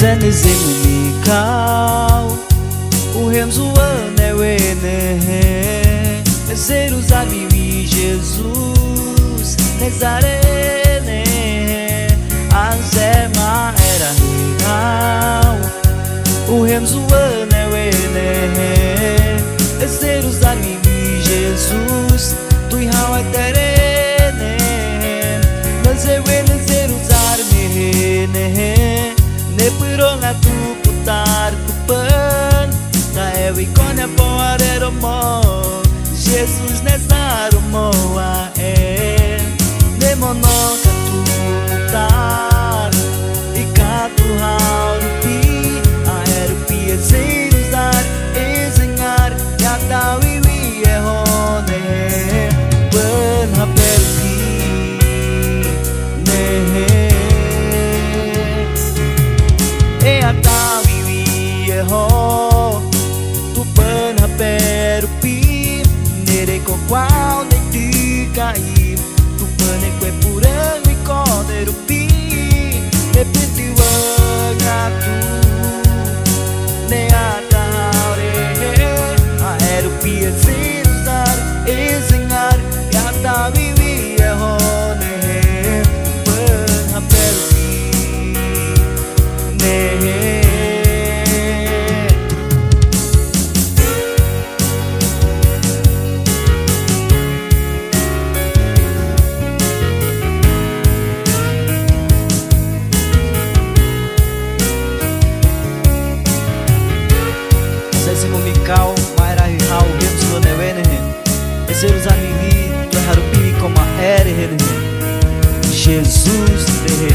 Zenizemu mikau Uhemzuane wene Zeruzalmi Jesus Nezarene Azema era real Uhemzuane wene Zeruzalmi Jesus Tuihau eterene Nazewene Zeruzalmi Nepironga tu putar tu pan Ta eu icone a poarero mo Jesus nezaro moa Nemonoka tu putar I katu haurupi Aerupi ezeruzar Ezengar Yatawiwi ehone Ban haperupi Tu pan haperupi Nereko qual nem te cair Tu pan é purang e coderupi Repeti wanga tu Ne ataure Aerupi ezeruzar Ezengar Yatawiwi ehone Pan haperupi Ne Mikau, Maira Rihau, Remsu Nevene, Ezeruzar Mimi, Tuharupi, Coma Ere, Jesus Terre.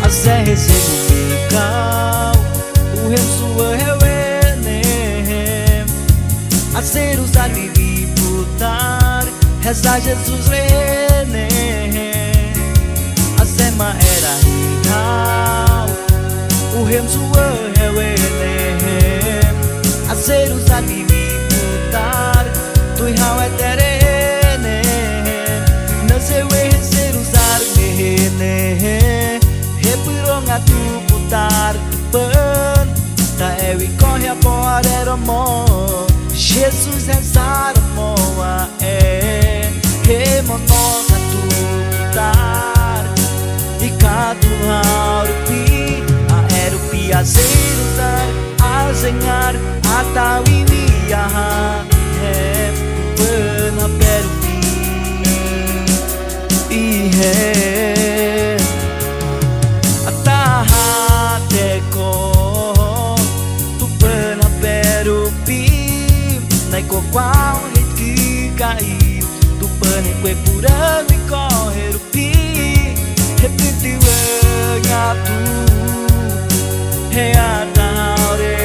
Azé Rezego Mikau, o Remsu Rewene, Azeruzar Mimi, Putar, Reza Jesus Rene, Azema era O Remzua Rewene Azeruzar Mimi Putar Tuihau eterene Nazewe Zeruzar Mehene Repironga tu putar tu pan Ta eu e corre a poarero mo Jesus rezar moa Remonoga tu putar I katu haurupi Aerupi azeruzar Azengar Atawiwi aha Pan haperupi Ihe Atahateko Tu pan haperupi Naiko qual reti cair Tu pan e purang e correrupi Repeti wanga tu Reataure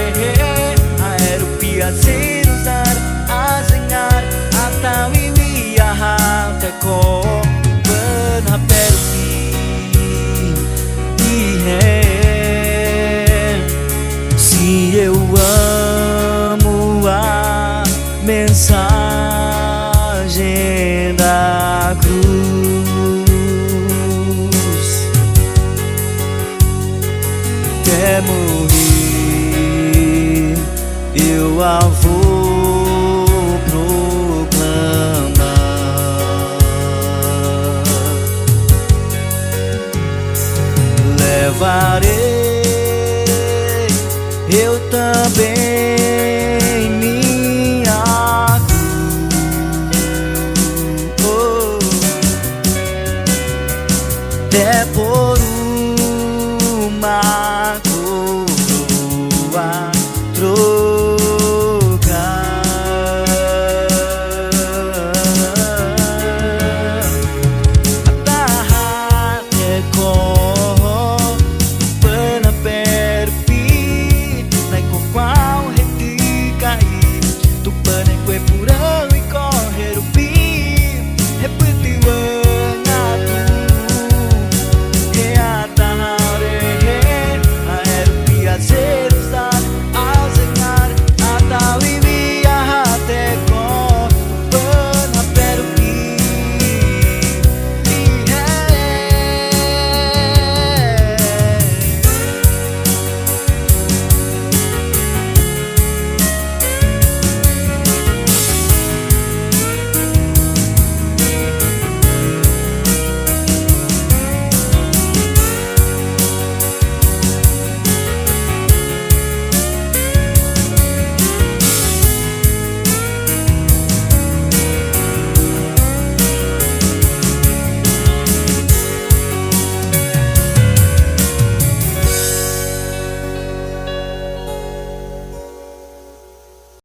Aerupi azeruzar Azengar Atawiwi ahateko Ban haperupi Se eu amo a mensagem da cruz Até morrer eu a vou proclamar Levarei